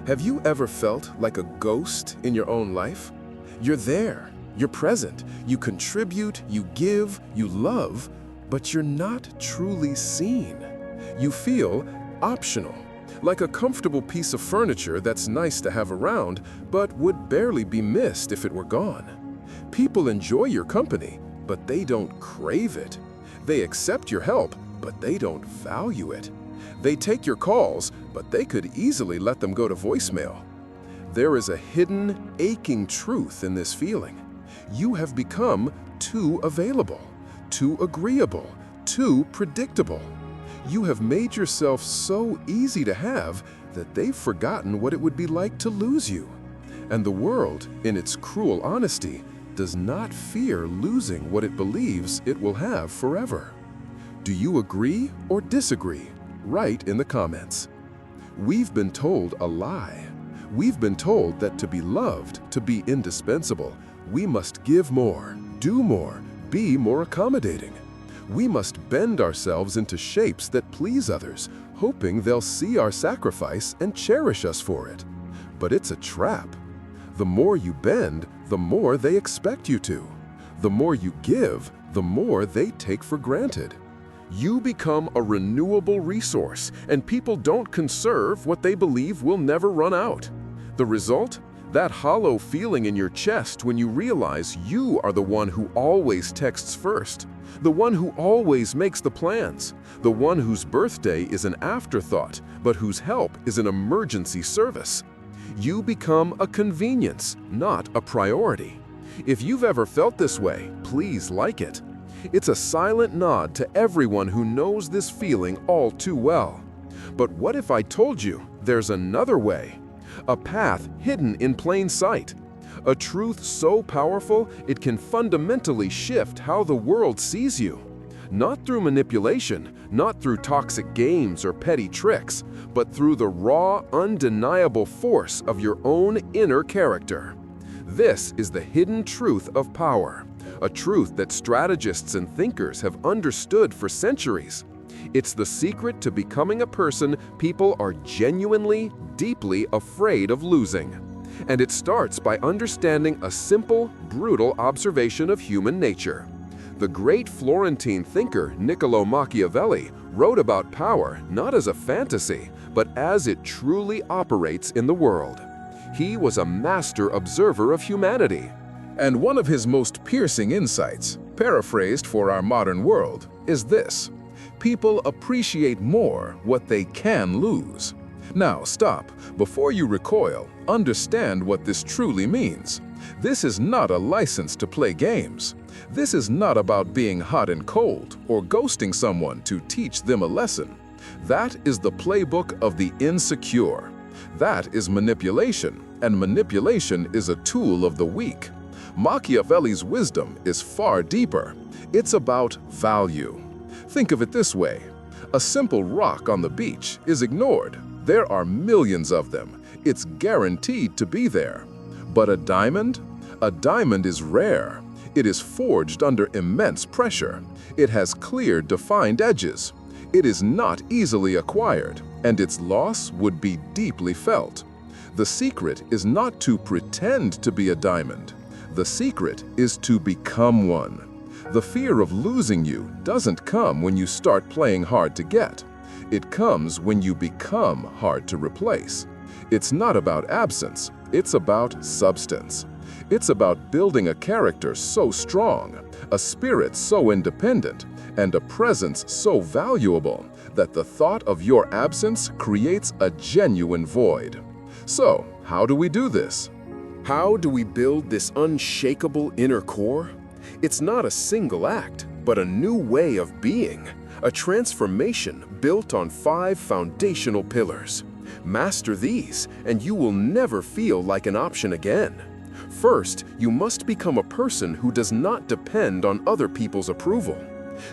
Have you ever felt like a ghost in your own life? You're there, you're present, you contribute, you give, you love, but you're not truly seen. You feel optional, like a comfortable piece of furniture that's nice to have around, but would barely be missed if it were gone. People enjoy your company, but they don't crave it. They accept your help, but they don't value it. They take your calls, but they could easily let them go to voicemail. There is a hidden, aching truth in this feeling. You have become too available, too agreeable, too predictable. You have made yourself so easy to have that they've forgotten what it would be like to lose you. And the world, in its cruel honesty, does not fear losing what it believes it will have forever. Do you agree or disagree? Write in the comments. We've been told a lie. We've been told that to be loved, to be indispensable, we must give more, do more, be more accommodating. We must bend ourselves into shapes that please others, hoping they'll see our sacrifice and cherish us for it. But it's a trap. The more you bend, the more they expect you to. The more you give, the more they take for granted. You become a renewable resource, and people don't conserve what they believe will never run out. The result? That hollow feeling in your chest when you realize you are the one who always texts first, the one who always makes the plans, the one whose birthday is an afterthought, but whose help is an emergency service. You become a convenience, not a priority. If you've ever felt this way, please like it. It's a silent nod to everyone who knows this feeling all too well. But what if I told you there's another way? A path hidden in plain sight. A truth so powerful it can fundamentally shift how the world sees you. Not through manipulation, not through toxic games or petty tricks, but through the raw, undeniable force of your own inner character. This is the hidden truth of power, a truth that strategists and thinkers have understood for centuries. It's the secret to becoming a person people are genuinely, deeply afraid of losing. And it starts by understanding a simple, brutal observation of human nature. The great Florentine thinker Niccolò Machiavelli wrote about power not as a fantasy, but as it truly operates in the world. He was a master observer of humanity. And one of his most piercing insights, paraphrased for our modern world, is this: people appreciate more what they can lose. Now stop. Before you recoil, understand what this truly means. This is not a license to play games. This is not about being hot and cold or ghosting someone to teach them a lesson. That is the playbook of the insecure. That is manipulation, and manipulation is a tool of the weak. Machiavelli's wisdom is far deeper. It's about value. Think of it this way. A simple rock on the beach is ignored. There are millions of them. It's guaranteed to be there. But a diamond? A diamond is rare. It is forged under immense pressure. It has clear, defined edges. It is not easily acquired, and its loss would be deeply felt. The secret is not to pretend to be a diamond. The secret is to become one. The fear of losing you doesn't come when you start playing hard to get. It comes when you become hard to replace. It's not about absence, it's about substance. It's about building a character so strong, a spirit so independent, and a presence so valuable that the thought of your absence creates a genuine void. So, how do we do this? How do we build this unshakable inner core? It's not a single act, but a new way of being, a transformation built on 5 foundational pillars. Master these, and you will never feel like an option again. First, you must become a person who does not depend on other people's approval.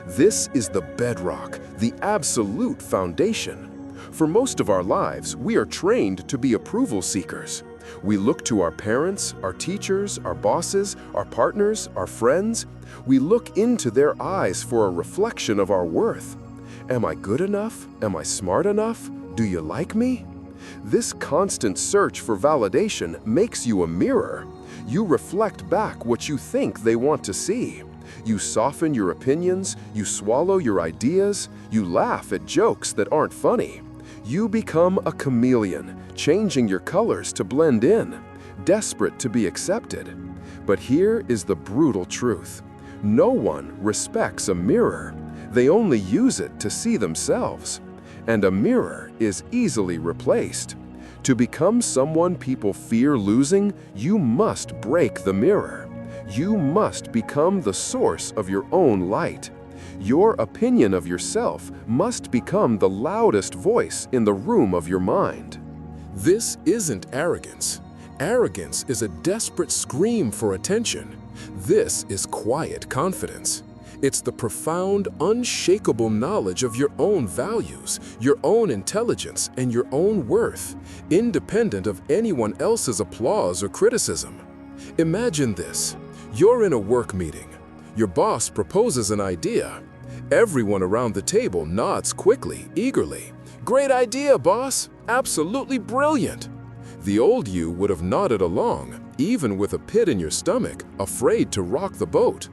This is the bedrock, the absolute foundation. For most of our lives, we are trained to be approval seekers. We look to our parents, our teachers, our bosses, our partners, our friends. We look into their eyes for a reflection of our worth. Am I good enough? Am I smart enough? Do you like me? This constant search for validation makes you a mirror. You reflect back what you think they want to see. You soften your opinions, you swallow your ideas, you laugh at jokes that aren't funny. You become a chameleon, changing your colors to blend in, desperate to be accepted. But here is the brutal truth. No one respects a mirror. They only use it to see themselves. And a mirror is easily replaced. To become someone people fear losing, you must break the mirror. You must become the source of your own light. Your opinion of yourself must become the loudest voice in the room of your mind. This isn't arrogance. Arrogance is a desperate scream for attention. This is quiet confidence. It's the profound, unshakable knowledge of your own values, your own intelligence, and your own worth, independent of anyone else's applause or criticism. Imagine this. You're in a work meeting. Your boss proposes an idea. Everyone around the table nods quickly, eagerly. "Great idea, boss! Absolutely brilliant!" The old you would have nodded along, even with a pit in your stomach, afraid to rock the boat.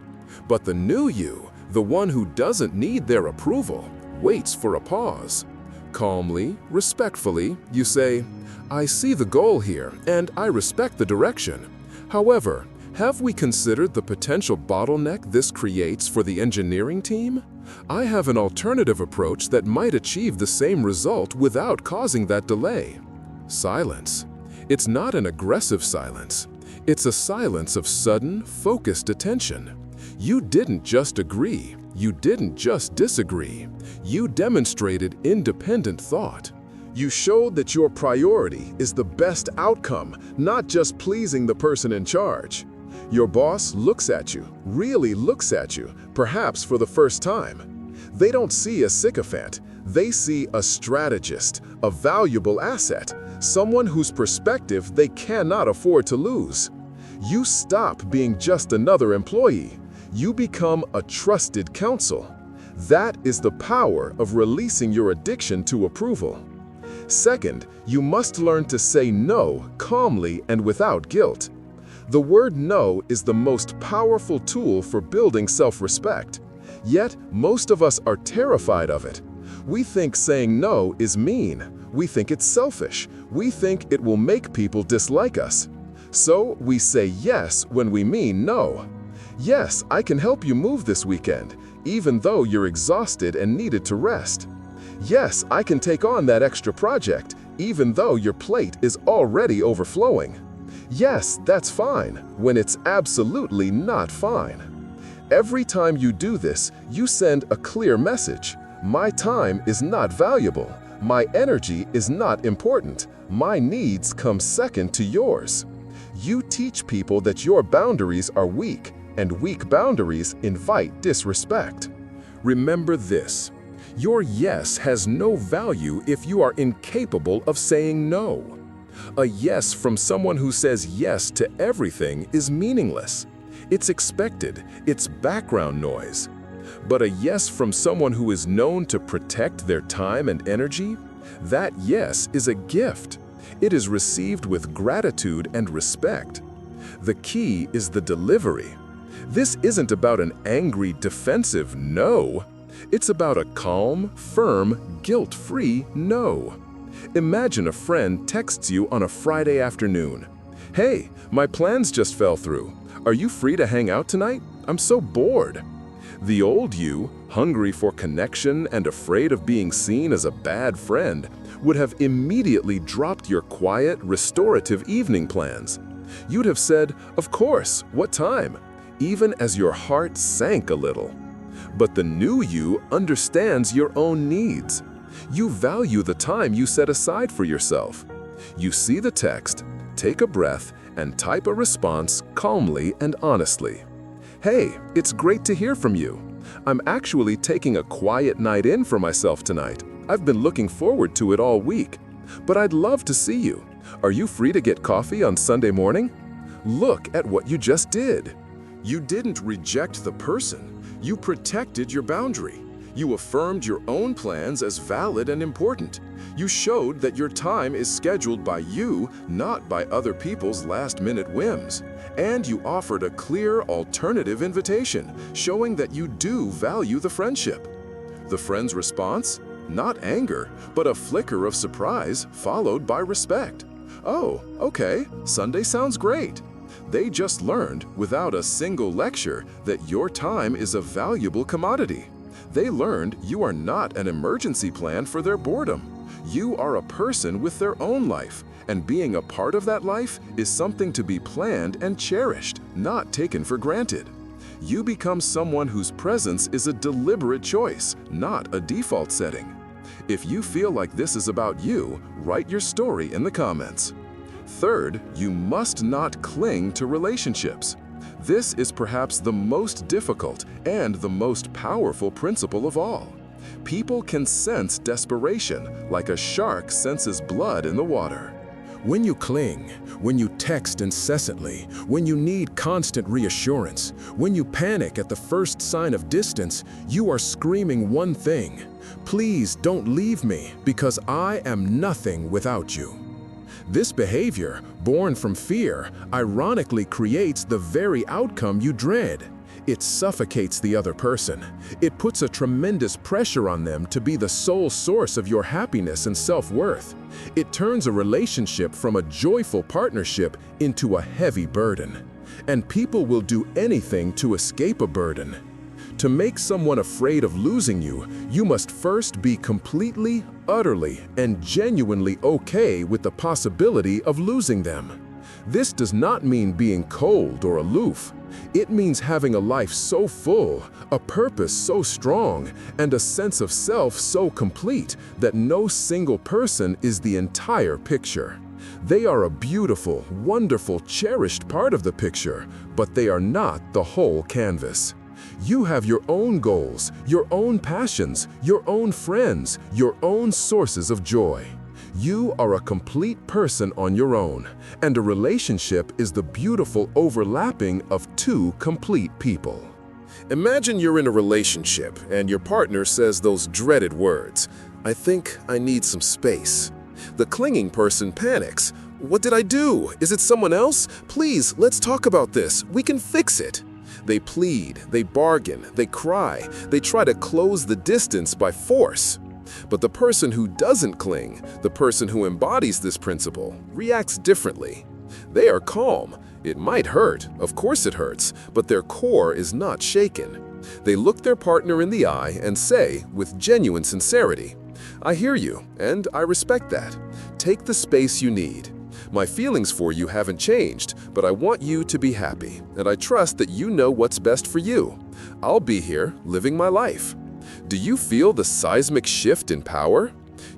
But the new you, the one who doesn't need their approval, waits for a pause. Calmly, respectfully, you say, "I see the goal here, and I respect the direction. However, have we considered the potential bottleneck this creates for the engineering team? I have an alternative approach that might achieve the same result without causing that delay." Silence. It's not an aggressive silence. It's a silence of sudden, focused attention. You didn't just agree. You didn't just disagree. You demonstrated independent thought. You showed that your priority is the best outcome, not just pleasing the person in charge. Your boss looks at you, really looks at you, perhaps for the first time. They don't see a sycophant. They see a strategist, a valuable asset, someone whose perspective they cannot afford to lose. You stop being just another employee. You become a trusted counsel. That is the power of releasing your addiction to approval. Second, you must learn to say no calmly and without guilt. The word no is the most powerful tool for building self-respect. Yet, most of us are terrified of it. We think saying no is mean. We think it's selfish. We think it will make people dislike us. So we say yes when we mean no. Yes, I can help you move this weekend, even though you're exhausted and needed to rest. Yes, I can take on that extra project, even though your plate is already overflowing. Yes, that's fine, when it's absolutely not fine. Every time you do this, you send a clear message. My time is not valuable. My energy is not important. My needs come second to yours. You teach people that your boundaries are weak, and weak boundaries invite disrespect. Remember this. Your yes has no value if you are incapable of saying no. A yes from someone who says yes to everything is meaningless. It's expected, it's background noise. But a yes from someone who is known to protect their time and energy, that yes is a gift. It is received with gratitude and respect. The key is the delivery. This isn't about an angry, defensive no. It's about a calm, firm, guilt-free no. Imagine a friend texts you on a Friday afternoon. "Hey, my plans just fell through. Are you free to hang out tonight? I'm so bored." The old you, hungry for connection and afraid of being seen as a bad friend, would have immediately dropped your quiet, restorative evening plans. You'd have said, "Of course, what time?" even as your heart sank a little. But the new you understands your own needs. You value the time you set aside for yourself. You see the text, take a breath, and type a response calmly and honestly. "Hey, it's great to hear from you. I'm actually taking a quiet night in for myself tonight. I've been looking forward to it all week. But I'd love to see you. Are you free to get coffee on Sunday morning?" Look at what you just did. You didn't reject the person. You protected your boundary. You affirmed your own plans as valid and important. You showed that your time is scheduled by you, not by other people's last-minute whims. And you offered a clear alternative invitation, showing that you do value the friendship. The friend's response? Not anger, but a flicker of surprise, followed by respect. Oh, okay, Sunday sounds great. They just learned, without a single lecture, that your time is a valuable commodity. They learned you are not an emergency plan for their boredom. You are a person with their own life, and being a part of that life is something to be planned and cherished, not taken for granted. You become someone whose presence is a deliberate choice, not a default setting. If you feel like this is about you, write your story in the comments. Third, you must not cling to relationships. This is perhaps the most difficult and the most powerful principle of all. People can sense desperation like a shark senses blood in the water. When you cling, when you text incessantly, when you need constant reassurance, when you panic at the first sign of distance, you are screaming one thing: please don't leave me, because I am nothing without you. This behavior, born from fear, ironically creates the very outcome you dread. It suffocates the other person. It puts a tremendous pressure on them to be the sole source of your happiness and self-worth. It turns a relationship from a joyful partnership into a heavy burden. And people will do anything to escape a burden. To make someone afraid of losing you, you must first be completely, utterly, and genuinely okay with the possibility of losing them. This does not mean being cold or aloof. It means having a life so full, a purpose so strong, and a sense of self so complete that no single person is the entire picture. They are a beautiful, wonderful, cherished part of the picture, but they are not the whole canvas. You have your own goals, your own passions, your own friends, your own sources of joy. You are a complete person on your own, and a relationship is the beautiful overlapping of two complete people. Imagine you're in a relationship and your partner says those dreaded words, "I think I need some space." The clinging person panics. "What did I do? Is it someone else? Please, let's talk about this. We can fix it." They plead, they bargain, they cry, they try to close the distance by force. But the person who doesn't cling, the person who embodies this principle, reacts differently. They are calm. It might hurt, of course it hurts, but their core is not shaken. They look their partner in the eye and say, with genuine sincerity, "I hear you, and I respect that. Take the space you need. My feelings for you haven't changed, but I want you to be happy, and I trust that you know what's best for you. I'll be here, living my life." Do you feel the seismic shift in power?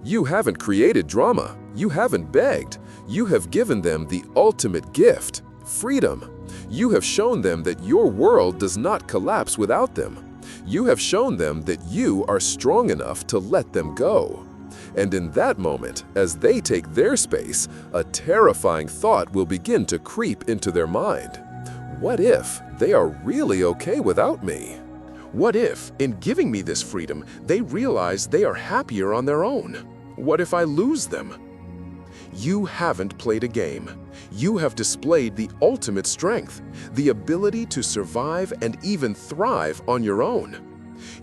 You haven't created drama. You haven't begged. You have given them the ultimate gift, freedom. You have shown them that your world does not collapse without them. You have shown them that you are strong enough to let them go. And in that moment, as they take their space, a terrifying thought will begin to creep into their mind. What if they are really okay without me? What if, in giving me this freedom, they realize they are happier on their own? What if I lose them? You haven't played a game. You have displayed the ultimate strength, the ability to survive and even thrive on your own.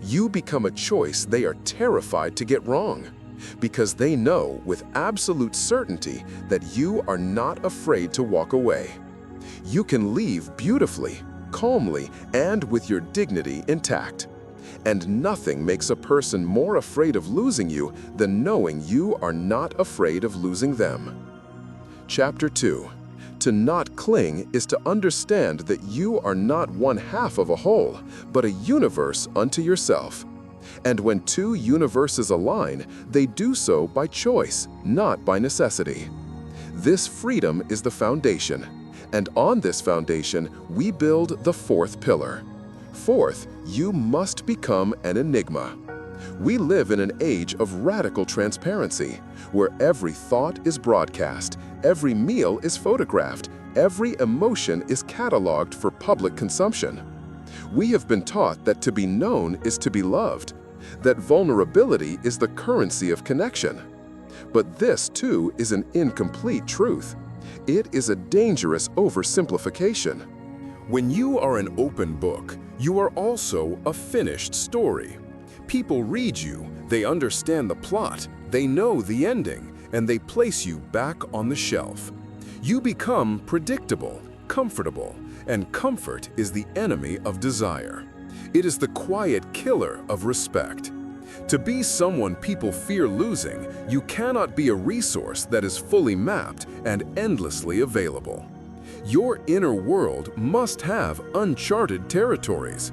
You become a choice they are terrified to get wrong, because they know with absolute certainty that you are not afraid to walk away. You can leave beautifully, calmly, and with your dignity intact. And nothing makes a person more afraid of losing you than knowing you are not afraid of losing them. Chapter 2. To not cling is to understand that you are not one half of a whole, but a universe unto yourself. And when two universes align, they do so by choice, not by necessity. This freedom is the foundation. And on this foundation, we build the fourth pillar. Fourth, you must become an enigma. We live in an age of radical transparency, where every thought is broadcast, every meal is photographed, every emotion is cataloged for public consumption. We have been taught that to be known is to be loved. that vulnerability is the currency of connection. But this, too, is an incomplete truth. It is a dangerous oversimplification. When you are an open book, you are also a finished story. People read you, they understand the plot, they know the ending, and they place you back on the shelf. You become predictable, comfortable, and comfort is the enemy of desire. It is the quiet killer of respect. To be someone people fear losing, you cannot be a resource that is fully mapped and endlessly available. Your inner world must have uncharted territories.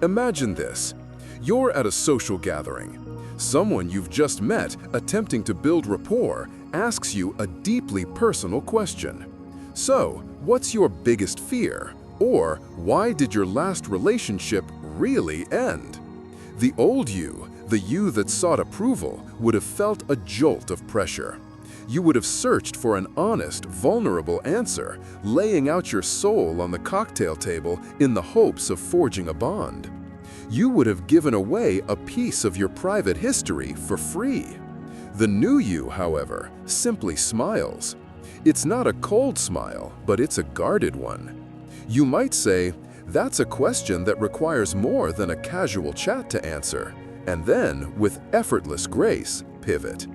Imagine this. You're at a social gathering. Someone you've just met, attempting to build rapport, asks you a deeply personal question. So, what's your biggest fear? Or, why did your last relationship really end? The old you, the you that sought approval, would have felt a jolt of pressure. You would have searched for an honest, vulnerable answer, laying out your soul on the cocktail table in the hopes of forging a bond. You would have given away a piece of your private history for free. The new you, however, simply smiles. It's not a cold smile, but it's a guarded one. You might say, that's a question that requires more than a casual chat to answer, and then, with effortless grace, pivot.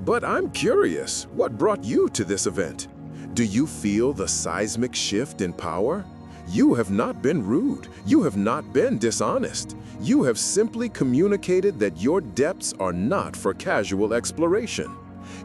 But I'm curious, what brought you to this event? Do you feel the seismic shift in power? You have not been rude. You have not been dishonest. You have simply communicated that your depths are not for casual exploration.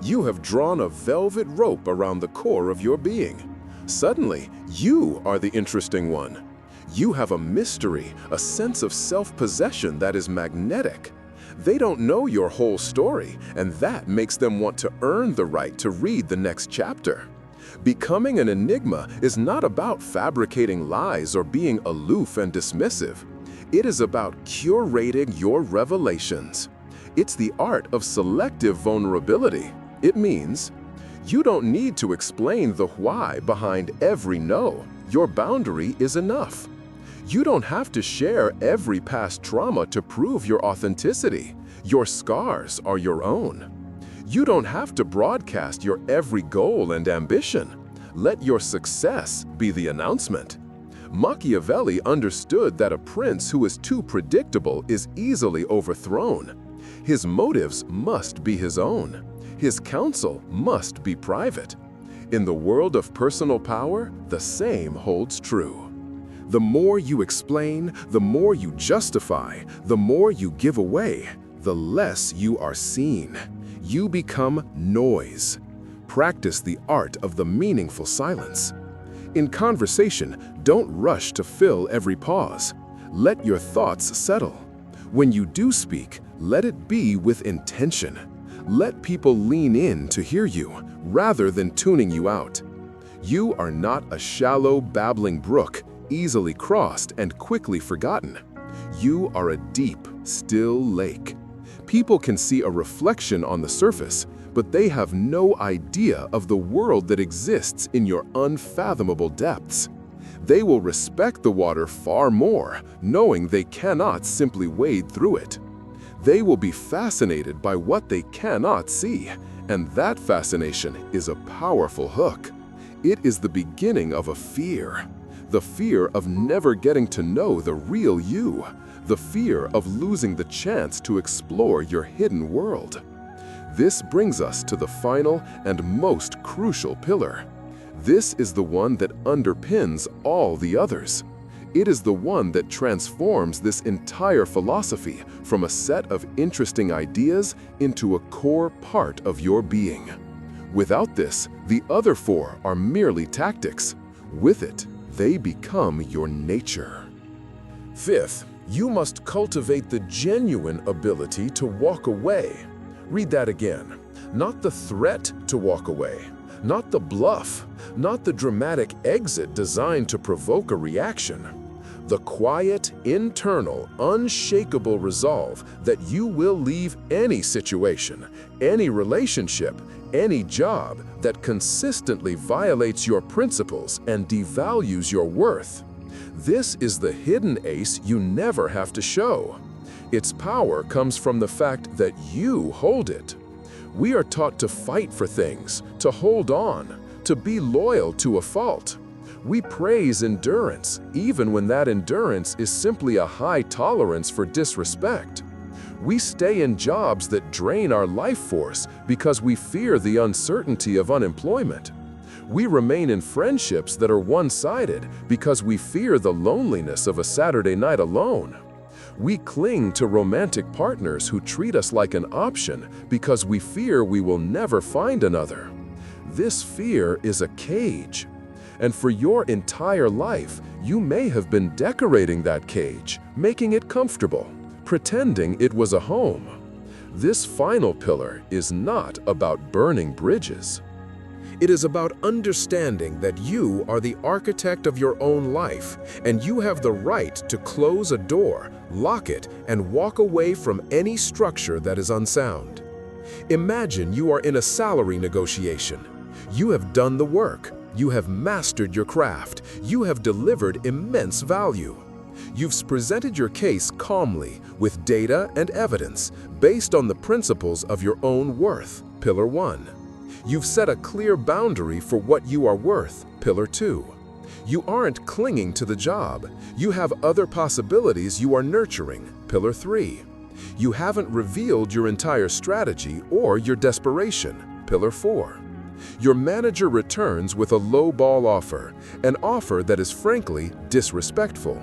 You have drawn a velvet rope around the core of your being. Suddenly, you are the interesting one. You have a mystery, a sense of self-possession that is magnetic. They don't know your whole story, and that makes them want to earn the right to read the next chapter. Becoming an enigma is not about fabricating lies or being aloof and dismissive. It is about curating your revelations. It's the art of selective vulnerability. It means you don't need to explain the why behind every no. Your boundary is enough. You don't have to share every past trauma to prove your authenticity. Your scars are your own. You don't have to broadcast your every goal and ambition. Let your success be the announcement. Machiavelli understood that a prince who is too predictable is easily overthrown. His motives must be his own. His counsel must be private. In the world of personal power, the same holds true. The more you explain, the more you justify, the more you give away, the less you are seen. You become noise. Practice the art of the meaningful silence. In conversation, don't rush to fill every pause. Let your thoughts settle. When you do speak, let it be with intention. Let people lean in to hear you, rather than tuning you out. You are not a shallow, babbling brook, easily crossed and quickly forgotten. You are a deep, still lake. People can see a reflection on the surface, but they have no idea of the world that exists in your unfathomable depths. They will respect the water far more, knowing they cannot simply wade through it. They will be fascinated by what they cannot see, and that fascination is a powerful hook. It is the beginning of a fear. The fear of never getting to know the real you. The fear of losing the chance to explore your hidden world. This brings us to the final and most crucial pillar. This is the one that underpins all the others. It is the one that transforms this entire philosophy from a set of interesting ideas into a core part of your being. Without this, the other four are merely tactics. With it, they become your nature. Fifth, you must cultivate the genuine ability to walk away. Read that again. Not the threat to walk away, not the bluff, not the dramatic exit designed to provoke a reaction. The quiet, internal, unshakable resolve that you will leave any situation, any relationship, any job that consistently violates your principles and devalues your worth. This is the hidden ace you never have to show. Its power comes from the fact that you hold it. We are taught to fight for things, to hold on, to be loyal to a fault. We praise endurance, even when that endurance is simply a high tolerance for disrespect. We stay in jobs that drain our life force because we fear the uncertainty of unemployment. We remain in friendships that are one-sided because we fear the loneliness of a Saturday night alone. We cling to romantic partners who treat us like an option because we fear we will never find another. This fear is a cage. And for your entire life, you may have been decorating that cage, making it comfortable, pretending it was a home. This final pillar is not about burning bridges. It is about understanding that you are the architect of your own life, and you have the right to close a door, lock it, and walk away from any structure that is unsound. Imagine you are in a salary negotiation. You have done the work. You have mastered your craft. You have delivered immense value. You've presented your case calmly, with data and evidence, based on the principles of your own worth, Pillar 1. You've set a clear boundary for what you are worth, Pillar 2. You aren't clinging to the job. You have other possibilities you are nurturing, Pillar 3. You haven't revealed your entire strategy or your desperation, Pillar 4. Your manager returns with a low-ball offer, an offer that is frankly disrespectful.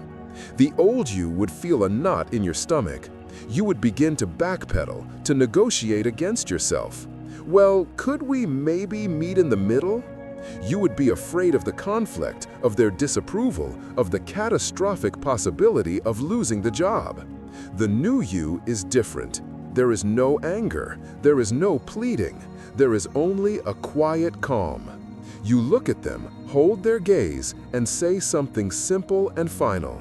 The old you would feel a knot in your stomach. You would begin to backpedal, to negotiate against yourself. Well, could we maybe meet in the middle? You would be afraid of the conflict, of their disapproval, of the catastrophic possibility of losing the job. The new you is different. There is no anger. There is no pleading. There is only a quiet calm. You look at them, hold their gaze, and say something simple and final.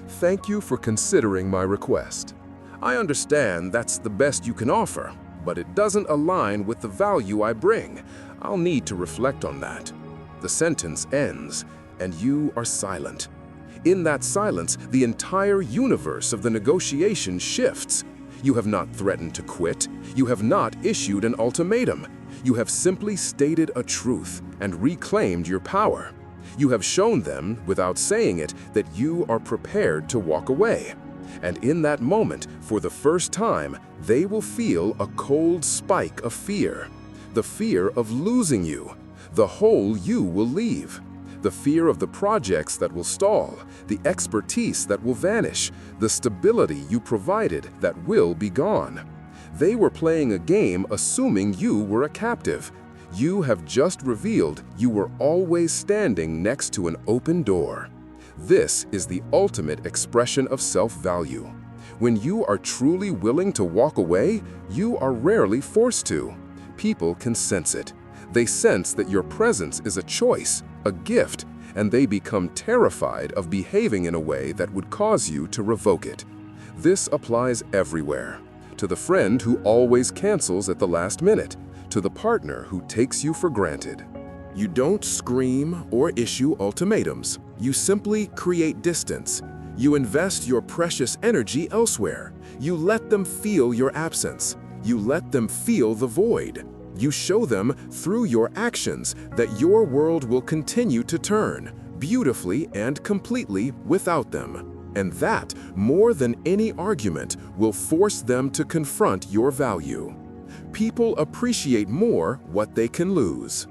Thank you for considering my request. I understand that's the best you can offer, but it doesn't align with the value I bring. I'll need to reflect on that. The sentence ends, and you are silent. In that silence, the entire universe of the negotiation shifts. You have not threatened to quit. You have not issued an ultimatum. You have simply stated a truth and reclaimed your power. You have shown them, without saying it, that you are prepared to walk away. And in that moment, for the first time, they will feel a cold spike of fear. The fear of losing you. The whole you will leave. The fear of the projects that will stall, the expertise that will vanish, the stability you provided that will be gone. They were playing a game assuming you were a captive. You have just revealed you were always standing next to an open door. This is the ultimate expression of self-value. When you are truly willing to walk away, you are rarely forced to. People can sense it. They sense that your presence is a choice, a gift, and they become terrified of behaving in a way that would cause you to revoke it. This applies everywhere. To the friend who always cancels at the last minute, to the partner who takes you for granted. You don't scream or issue ultimatums. You simply create distance. You invest your precious energy elsewhere. You let them feel your absence. You let them feel the void. You show them through your actions that your world will continue to turn, beautifully and completely without them. And that, more than any argument, will force them to confront your value. People appreciate more what they can lose.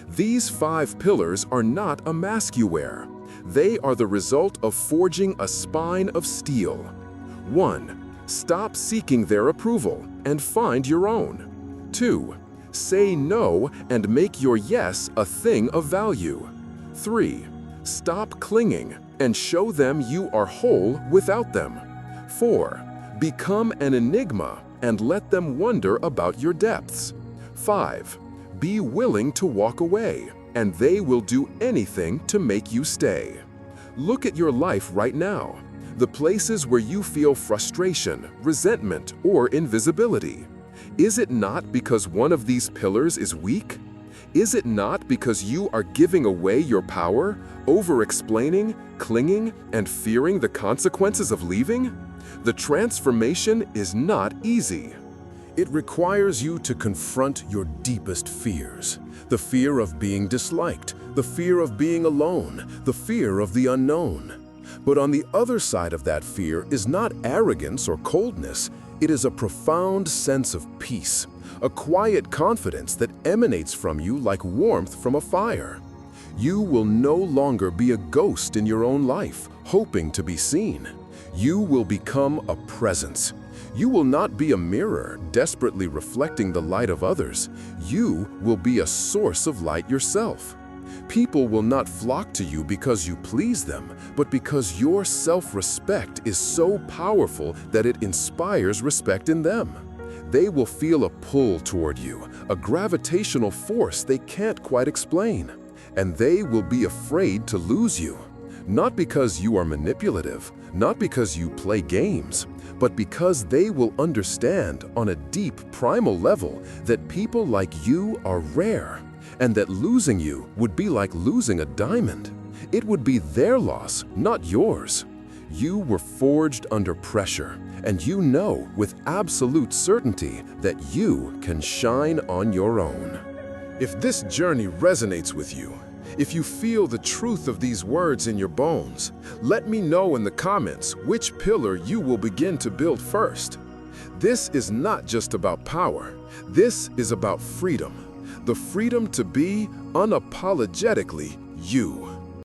These 5 pillars are not a mask you wear. They are the result of forging a spine of steel. 1. Stop seeking their approval and find your own. 2. Say no and make your yes a thing of value. 3. Stop clinging and show them you are whole without them. 4. Become an enigma and let them wonder about your depths. 5. Be willing to walk away, and they will do anything to make you stay. Look at your life right now, the places where you feel frustration, resentment, or invisibility. Is it not because one of these pillars is weak? Is it not because you are giving away your power, over-explaining, clinging, and fearing the consequences of leaving? The transformation is not easy. It requires you to confront your deepest fears. The fear of being disliked, the fear of being alone, the fear of the unknown. But on the other side of that fear is not arrogance or coldness. It is a profound sense of peace, a quiet confidence that emanates from you like warmth from a fire. You will no longer be a ghost in your own life, hoping to be seen. You will become a presence. You will not be a mirror, desperately reflecting the light of others. You will be a source of light yourself. People will not flock to you because you please them, but because your self-respect is so powerful that it inspires respect in them. They will feel a pull toward you, a gravitational force they can't quite explain. And they will be afraid to lose you. Not because you are manipulative, not because you play games, but because they will understand on a deep primal level that people like you are rare, and that losing you would be like losing a diamond. It would be their loss, not yours. You were forged under pressure, and you know with absolute certainty that you can shine on your own. If this journey resonates with you, if you feel the truth of these words in your bones, let me know in the comments which pillar you will begin to build first. This is not just about power. This is about freedom. The freedom to be unapologetically you.